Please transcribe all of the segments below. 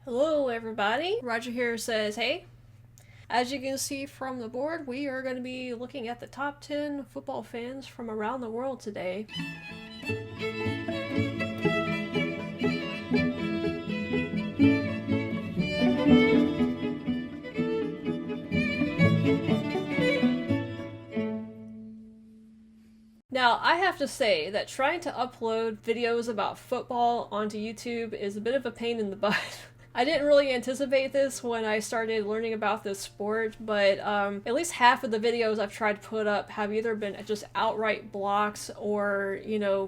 Hello everybody, Roger here says hey. As you can see from the board, we are going to be looking at the top 10 football fans from around the world today. Now, I have to say that trying to upload videos about football onto YouTube is a bit of a pain in the butt. I didn't really anticipate this when I started learning about this sport, but at least half of the videos I've tried to put up have either been just outright blocks or,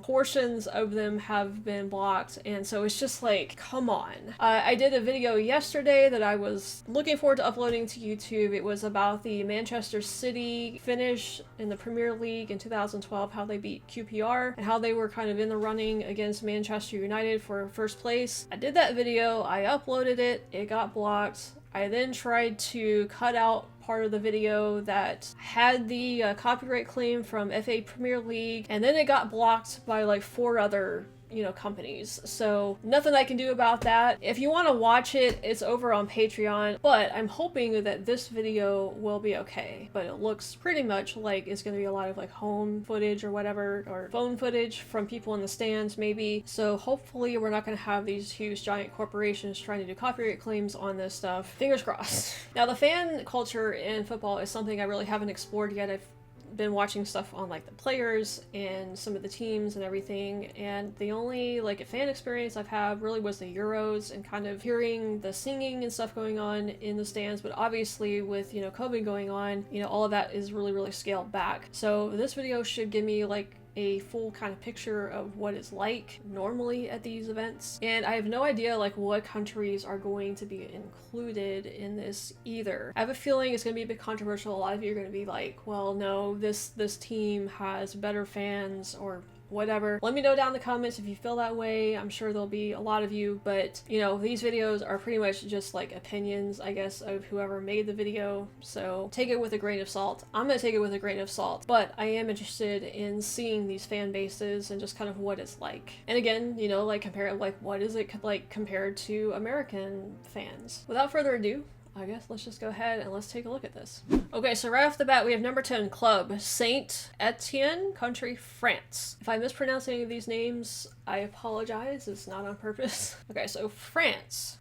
portions of them have been blocked, and so it's just like, come on. I did a video yesterday that I was looking forward to uploading to YouTube. It was about the Manchester City finish in the Premier League in 2012, how they beat QPR, and how they were kind of in the running against Manchester United for first place. I did that video, I uploaded it got blocked. I then tried to cut out part of the video that had the copyright claim from FA Premier League, and then it got blocked by like 4 other companies. So nothing I can do about that. If you want to watch it, it's over on Patreon, but I'm hoping that this video will be okay. But it looks pretty much like it's going to be a lot of like home footage or whatever, or phone footage from people in the stands maybe. So hopefully we're not going to have these huge giant corporations trying to do copyright claims on this stuff. Fingers crossed. Now, the fan culture in football is something I really haven't explored yet. I've been watching stuff on like the players and some of the teams and everything, and the only like fan experience I've had really was the Euros and kind of hearing the singing and stuff going on in the stands. But obviously with COVID going on, all of that is really scaled back. So this video should give me like a full kind of picture of what it's like normally at these events. And I have no idea like what countries are going to be included in this either. I have a feeling it's going to be a bit controversial. A lot of you are going to be like, well, no, this team has better fans or whatever. Let me know down in the comments if you feel that way. I'm sure there'll be a lot of you, but these videos are pretty much just like opinions, I guess, of whoever made the video. So take it with a grain of salt. I'm gonna take it with a grain of salt, but I am interested in seeing these fan bases and just kind of what it's like. And again, like compare like what is it like compared to American fans. Without further ado, I guess let's just go ahead and let's take a look at this. Okay, so right off the bat, we have number 10 club, Saint Etienne, country, France. If I mispronounce any of these names, I apologize. It's not on purpose. Okay, so France.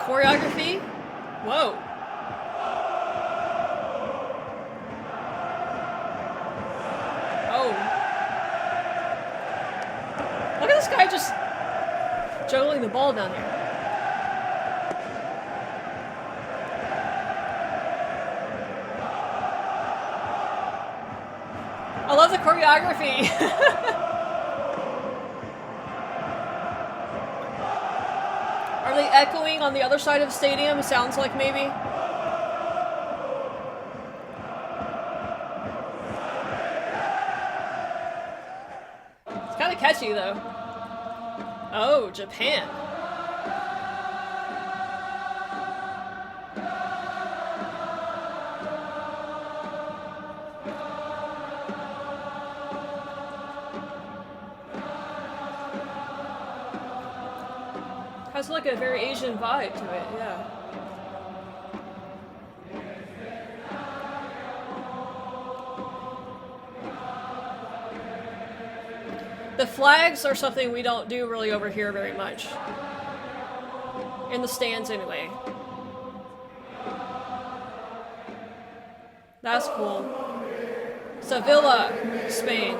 Choreography? Whoa. Oh. Look at this guy just juggling the ball down here. I love the choreography. Are they echoing on the other side of the stadium? It sounds like maybe. It's kind of catchy though. Oh, Japan. Has like a very Asian vibe to it, yeah. The flags are something we don't do really over here very much. In the stands anyway. That's cool. Sevilla, Spain.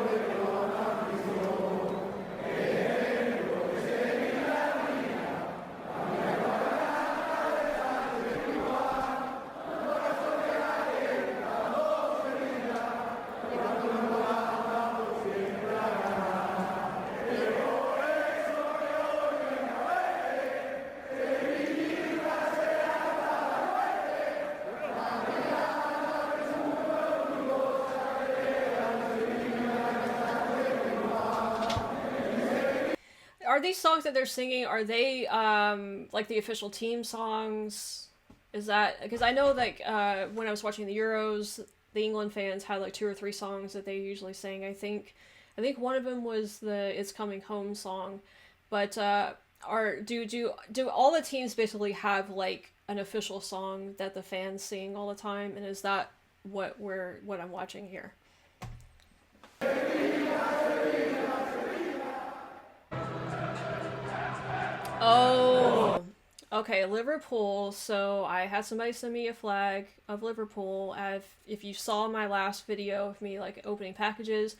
Are these songs that they're singing, are they like the official team songs? Is that because I know like when I was watching the Euros, the England fans had like 2 or 3 songs that they usually sang. I think one of them was the "It's Coming Home" song, but do all the teams basically have like an official song that the fans sing all the time, and is that what I'm watching here? Oh, okay, Liverpool. So I had somebody send me a flag of Liverpool. If you saw my last video of me like opening packages,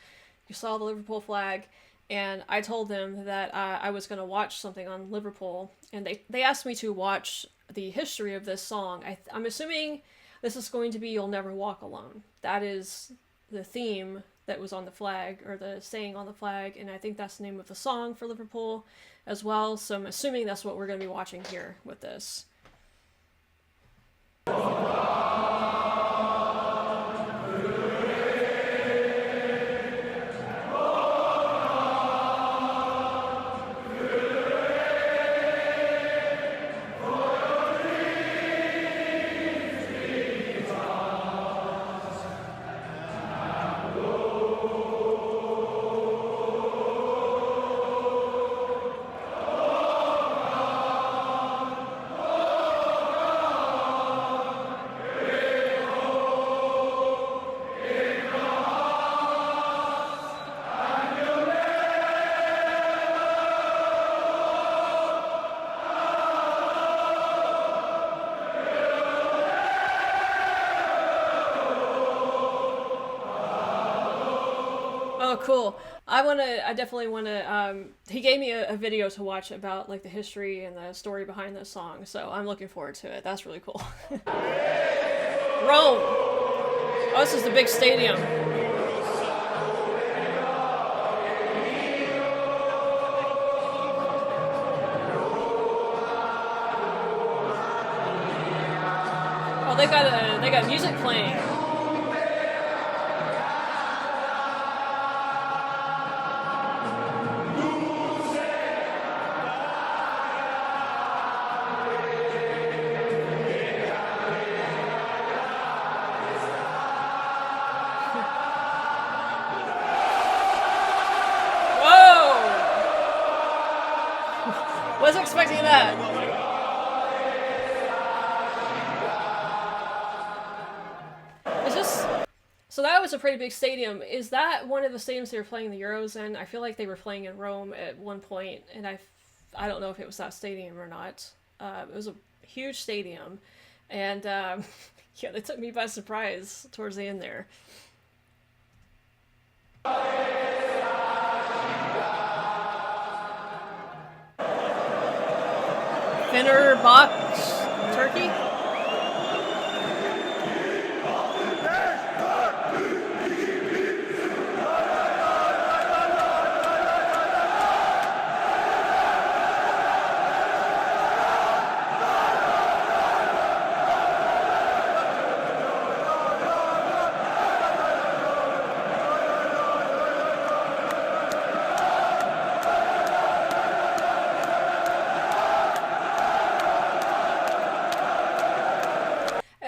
you saw the Liverpool flag, and I told them that I was going to watch something on Liverpool, and they asked me to watch the history of this song. I'm assuming this is going to be "You'll Never Walk Alone." That is the theme that was on the flag, or the saying on the flag, and I think that's the name of the song for Liverpool as well, so I'm assuming that's what we're going to be watching here with this. Oh, cool. I definitely wanna, he gave me a video to watch about, like, the history and the story behind this song, so I'm looking forward to it. That's really cool. Rome! Oh, this is the big stadium. Oh, they got music playing. Wasn't expecting that. Is this... So that was a pretty big stadium. Is that one of the stadiums they were playing the Euros in? I feel like they were playing in Rome at one point, and I don't know if it was that stadium or not. It was a huge stadium, and yeah, they took me by surprise towards the end there. Fenerbahce, Turkey?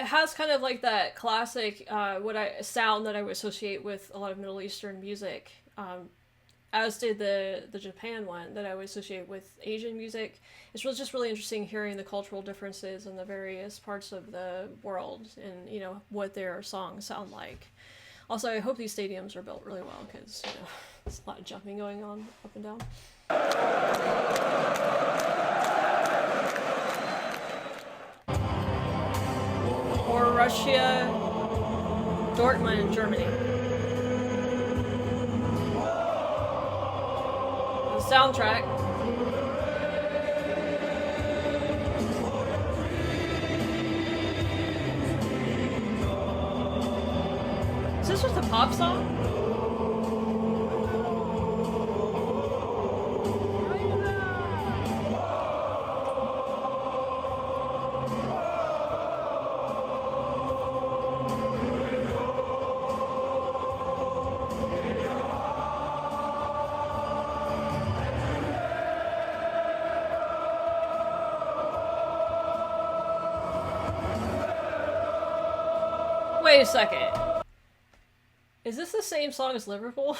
Has kind of like that classic sound that I would associate with a lot of Middle Eastern music, as did the Japan one that I would associate with Asian music. It's just really interesting hearing the cultural differences in the various parts of the world, and what their songs sound like. Also, I hope these stadiums are built really well, because there's a lot of jumping going on up and down. Or Russia, Dortmund, Germany. The soundtrack. Is this just a pop song? Wait a second. Is this the same song as Liverpool?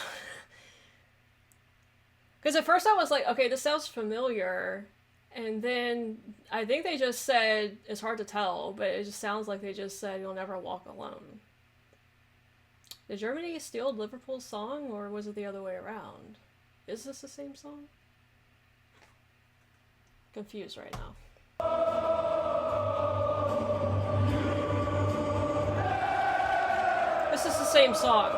Because at first I was like, okay, this sounds familiar. And then I think they just said, it's hard to tell, but it just sounds like they just said, you'll never walk alone. Did Germany steal Liverpool's song, or was it the other way around? Is this the same song? Confused right now. This is the same song.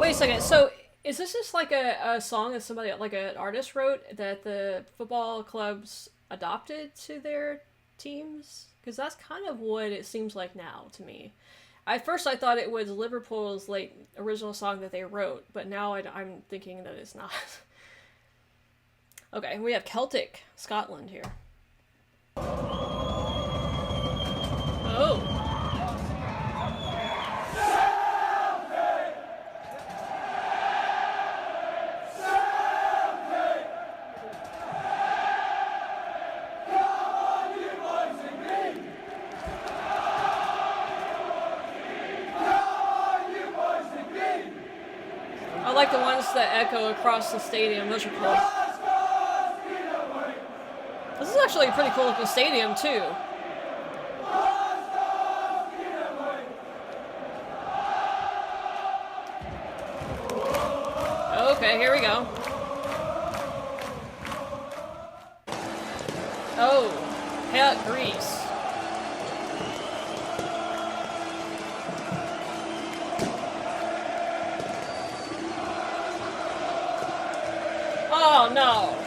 Wait a second, so is this just like a song that somebody, like an artist wrote that the football clubs adopted to their teams? Because that's kind of what it seems like now to me. At first I thought it was Liverpool's like original song that they wrote, but now I'm thinking that it's not. Okay, we have Celtic Scotland here. Oh. I like the ones that echo across the stadium. Those are cool. This is actually a pretty cool looking stadium too. Okay, here we go. Oh, hell, Greece. Oh no.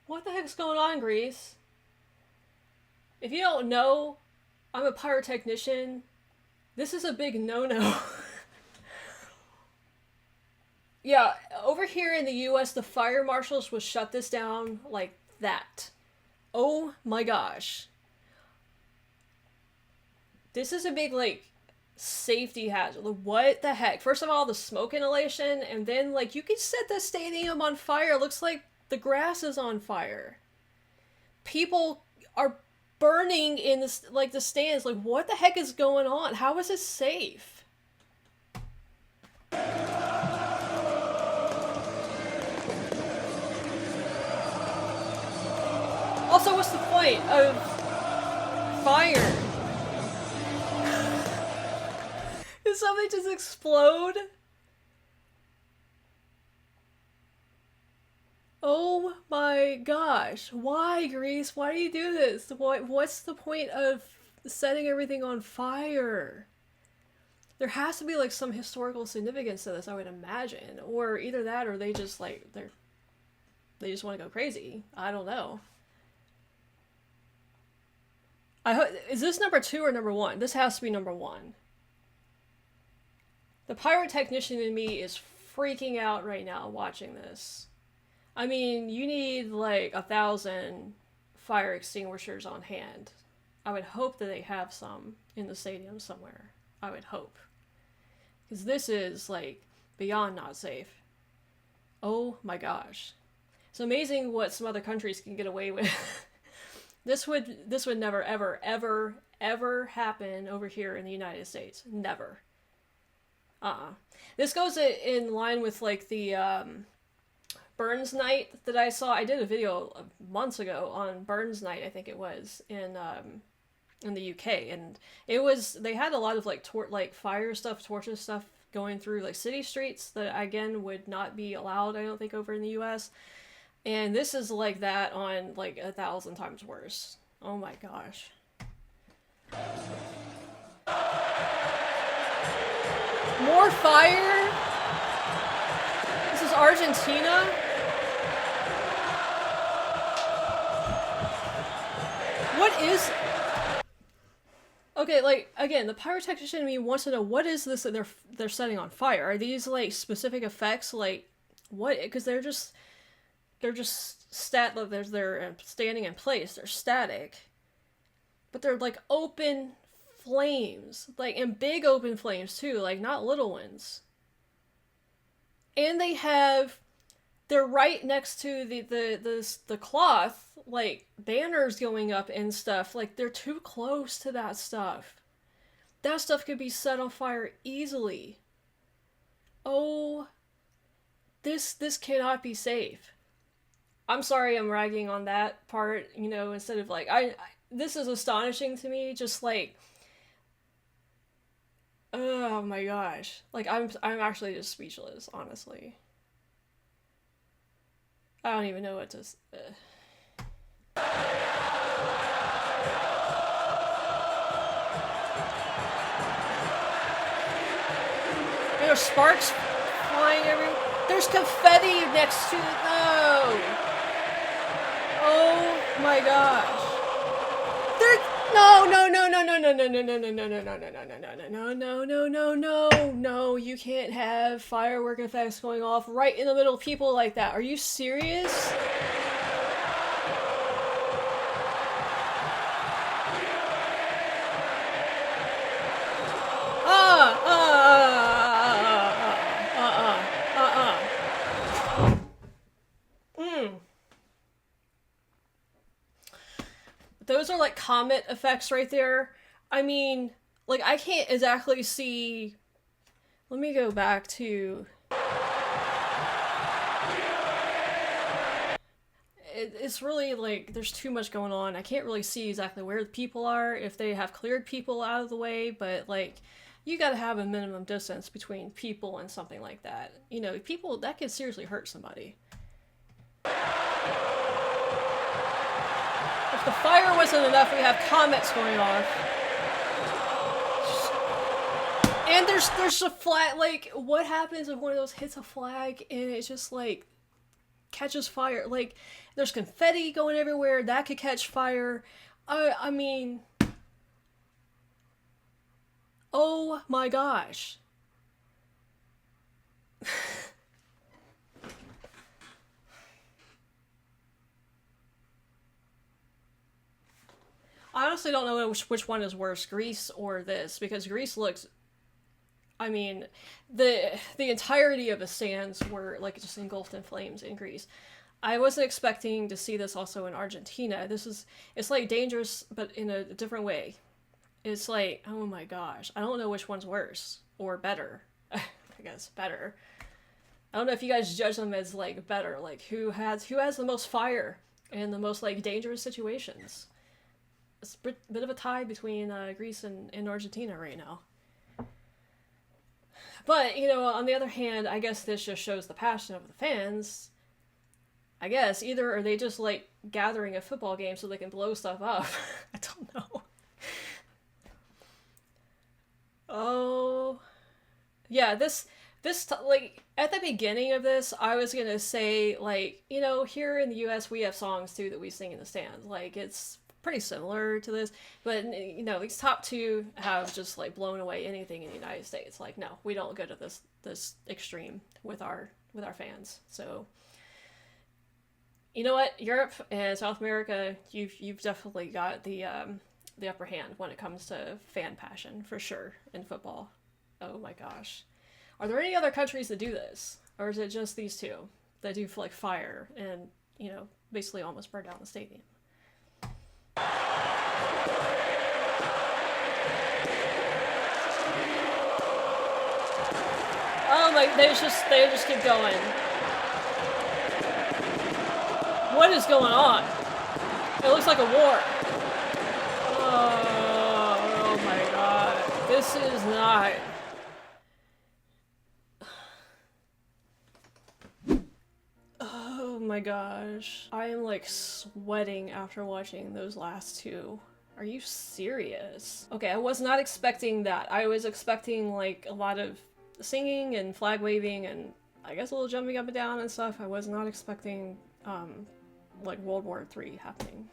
What the heck's going on, Greece? If you don't know, I'm a pyrotechnician. This is a big no-no. Yeah, over here in the US, the fire marshals will shut this down like that. Oh my gosh. This is a big, like, safety hazard. What the heck? First of all, the smoke inhalation, and then, like, you can set the stadium on fire. It looks like the grass is on fire. People are burning in the, like, the stands. Like, what the heck is going on? How is this safe? Also, what's the point of fire? Did something just explode? Oh my gosh. Why, Greece? Why do you do this? What's the point of setting everything on fire? There has to be like some historical significance to this, I would imagine. Or either that or they just like they just want to go crazy. I don't know. Is this number 2 or number 1? This has to be number 1. The pyrotechnician in me is freaking out right now watching this. I mean, you need like 1,000 fire extinguishers on hand. I would hope that they have some in the stadium somewhere. I would hope. Because this is like beyond not safe. Oh my gosh. It's amazing what some other countries can get away with. This would never, ever, ever, ever happen over here in the United States. Never. This goes in line with like the Burns Night that I saw. I did a video months ago on Burns Night, I think it was, in the UK, and they had a lot of like fire stuff, torches stuff going through like city streets that again would not be allowed, I don't think, over in the US. And this is like that on like 1,000 times worse. Oh my gosh. More fire? This is Argentina? What is... Okay, like, again, the pyrotechnician in me wants to know what is this that they're setting on fire? Are these like specific effects? Like, what? Because they're just they're standing in place. They're static, but they're like open flames, like, and big open flames too, like not little ones. And they're right next to the cloth, like banners going up and stuff. Like they're too close to that stuff. That stuff could be set on fire easily. Oh, this cannot be safe. I'm sorry I'm ragging on that part, you know, instead of like this is astonishing to me, just like, oh my gosh. Like I'm actually just speechless, honestly. I don't even know what to There's sparks flying everywhere. There's confetti next to it. No. Oh my gosh. There. No. No. You can't have firework effects going off right in the middle of people like that. Are you serious? Those are like comet effects right there. I mean, like I can't exactly see. Let me go back to. It's really like there's too much going on. I can't really see exactly where the people are, if they have cleared people out of the way, but like you gotta have a minimum distance between people and something like that. You know, people that could seriously hurt somebody. If the fire wasn't enough, we have comets going off. And there's a flag, like, what happens if one of those hits a flag and it just, like, catches fire? Like, there's confetti going everywhere, that could catch fire. I mean... Oh my gosh. I honestly don't know which one is worse, Greece or this, because Greece looks... I mean, the entirety of the stands were like just engulfed in flames in Greece. I wasn't expecting to see this also in Argentina. It's like dangerous, but in a different way. It's like, oh my gosh, I don't know which one's worse or better. I guess better. I don't know if you guys judge them as like better, like who has the most fire and the most like dangerous situations. It's a bit of a tie between Greece and Argentina right now. But, you know, on the other hand, I guess this just shows the passion of the fans. I guess either are they just like gathering a football game so they can blow stuff up. I don't know. Oh, yeah, this like at the beginning of this, I was gonna say like, you know, here in the U.S. we have songs too that we sing in the stands. Like it's pretty similar to this, but you know, these top two have just like blown away anything in the United States. Like, no, we don't go to this extreme with our fans. So, you know what, Europe and South America, you've definitely got the upper hand when it comes to fan passion for sure in football. Oh my gosh, are there any other countries that do this, or is it just these two that do like fire and, you know, basically almost burn down the stadium? Oh my, they just keep going. What is going on? It looks like a war. Oh my god. This is not... Oh my gosh. I am like sweating after watching those last two. Are you serious? Okay, I was not expecting that. I was expecting like a lot of singing and flag waving and I guess a little jumping up and down and stuff. I was not expecting like World War III happening.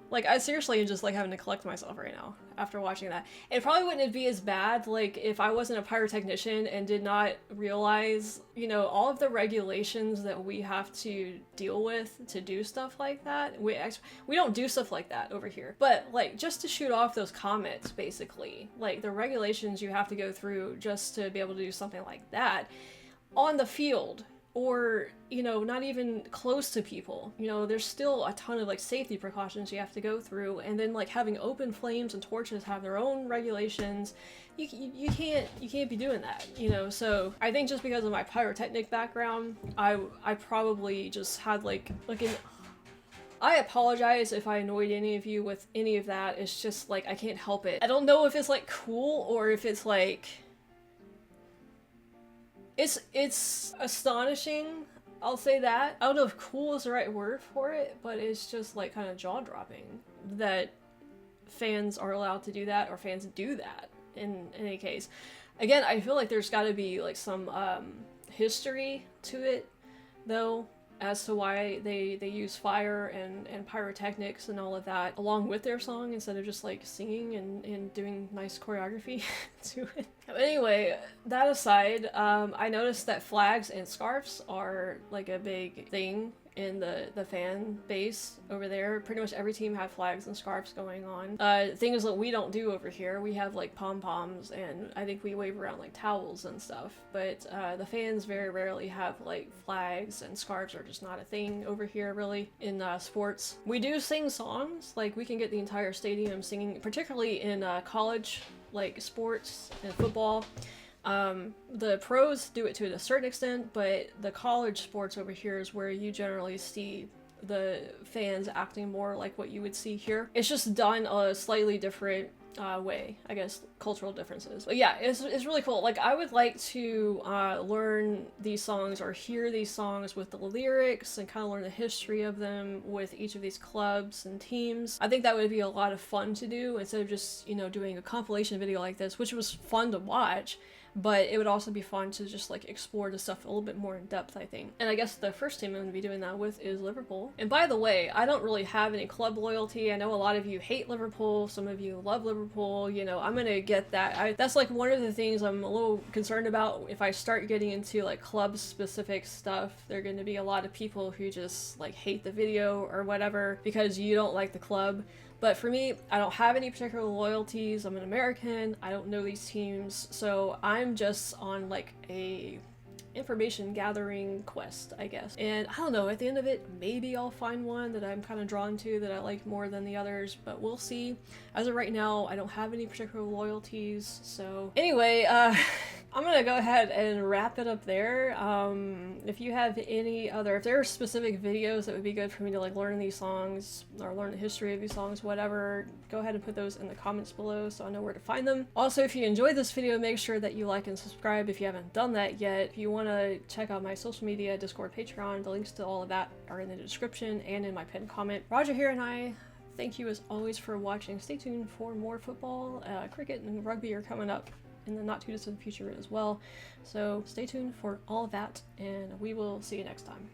Like I seriously am just like having to collect myself right now after watching that. It probably wouldn't be as bad like if I wasn't a pyrotechnician and did not realize, you know, all of the regulations that we have to deal with to do stuff like that. We don't do stuff like that over here. But like just to shoot off those comets, basically, like the regulations you have to go through just to be able to do something like that on the field, or, you know, not even close to people. You know, there's still a ton of like safety precautions you have to go through, and then like having open flames and torches have their own regulations. You can't be doing that, you know. So I think just because of my pyrotechnic background, I probably just had like an. I apologize if I annoyed any of you with any of that. It's just like I can't help it. I don't know if it's like cool or if it's like. It's astonishing, I'll say that. I don't know if cool is the right word for it, but it's just like kind of jaw-dropping that fans are allowed to do that, or fans do that in any case. Again, I feel like there's got to be like some history to it, though, as to why they use fire and pyrotechnics and all of that along with their song instead of just like singing and doing nice choreography to it. But anyway, that aside, I noticed that flags and scarves are like a big thing in the fan base over there. Pretty much every team had flags and scarves going on. Things that we don't do over here, we have like pom-poms, and I think we wave around like towels and stuff, but the fans very rarely have like flags, and scarves are just not a thing over here really in sports. We do sing songs, like we can get the entire stadium singing, particularly in college like sports and football. The pros do it to a certain extent, but the college sports over here is where you generally see the fans acting more like what you would see here. It's just done a slightly different way, I guess, cultural differences. But yeah, it's really cool. Like, I would like to learn these songs or hear these songs with the lyrics and kind of learn the history of them with each of these clubs and teams. I think that would be a lot of fun to do instead of just, you know, doing a compilation video like this, which was fun to watch. But it would also be fun to just like explore the stuff a little bit more in depth, I think. And I guess the first team I'm going to be doing that with is Liverpool. And by the way, I don't really have any club loyalty. I know a lot of you hate Liverpool, some of you love Liverpool, you know, I'm going to get that. That's like one of the things I'm a little concerned about. If I start getting into like club specific stuff, there are going to be a lot of people who just like hate the video or whatever because you don't like the club. But for me, I don't have any particular loyalties. I'm an American. I don't know these teams. So I'm just on like a information gathering quest, I guess. And I don't know, at the end of it, maybe I'll find one that I'm kind of drawn to that I like more than the others, but we'll see. As of right now, I don't have any particular loyalties. So anyway, I'm gonna go ahead and wrap it up there. If you have any other, if there are specific videos that would be good for me to like learn these songs or learn the history of these songs, whatever, go ahead and put those in the comments below so I know where to find them. Also, if you enjoyed this video, make sure that you like and subscribe if you haven't done that yet. If you want to check out my social media, Discord, Patreon, the links to all of that are in the description and in my pinned comment. Roger here, and I thank you as always for watching. Stay tuned for more football, cricket, and rugby are coming up in the not too distant future as well. So stay tuned for all of that, and we will see you next time.